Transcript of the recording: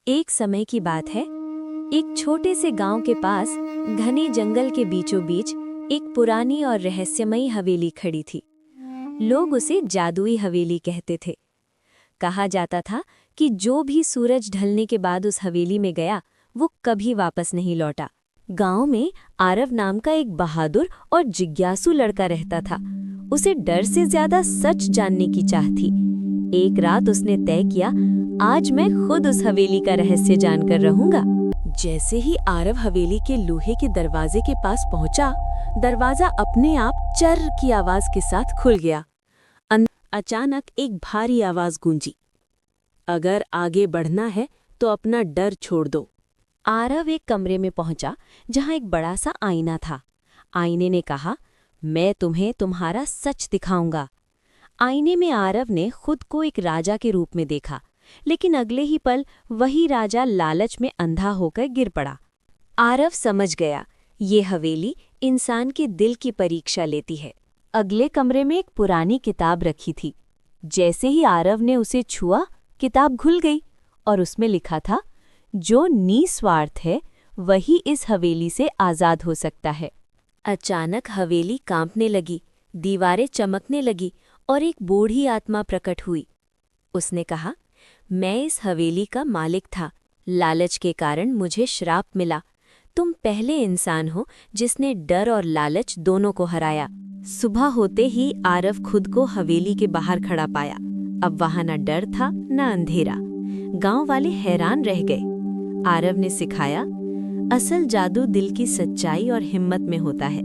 एक समय की बात है। एक छोटे से गांव के पास घने जंगल के बीचों बीच एक पुरानी और रहस्यमयी हवेली खड़ी थी। लोग उसे जादुई हवेली कहते थे। कहा जाता था कि जो भी सूरज ढलने के बाद उस हवेली में गया वो कभी वापस नहीं लौटा। गांव में आरव नाम का एक बहादुर और जिज्ञासु लड़का रहता था। उसे डर से ज्यादा सच जानने की चाह थी। एक रात उसने तय किया, आज मैं खुद उस हवेली का रहस्य जानकर रहूंगा। जैसे ही आरव हवेली के लोहे के दरवाजे के पास पहुंचा, दरवाजा अपने आप चर्र की आवाज के साथ खुल गया। अचानक एक भारी आवाज गूंजी, अगर आगे बढ़ना है तो अपना डर छोड़ दो। आरव एक कमरे में पहुंचा जहां एक बड़ा सा आईना था। आईने ने कहा, मैं तुम्हें तुम्हारा सच दिखाऊंगा। आईने में आरव ने खुद को एक राजा के रूप में देखा, लेकिन अगले ही पल वही राजा लालच में अंधा होकर गिर पड़ा। आरव समझ गया, ये हवेली इंसान के दिल की परीक्षा लेती है। अगले कमरे में एक पुरानी किताब रखी थी। जैसे ही आरव ने उसे छुआ, किताब खुल गई और उसमें लिखा था, जो निस्वार्थ है वही इस हवेली से आज़ाद हो सकता है। अचानक हवेली कांपने लगी, दीवारें चमकने लगी और एक बूढ़ी आत्मा प्रकट हुई। उसने कहा, मैं इस हवेली का मालिक था, लालच के कारण मुझे श्राप मिला। तुम पहले इंसान हो जिसने डर और लालच दोनों को हराया। सुबह होते ही आरव खुद को हवेली के बाहर खड़ा पाया। अब वहां न डर था न अंधेरा। गांव वाले हैरान रह गए। आरव ने सिखाया, असल जादू दिल की सच्चाई और हिम्मत में होता है।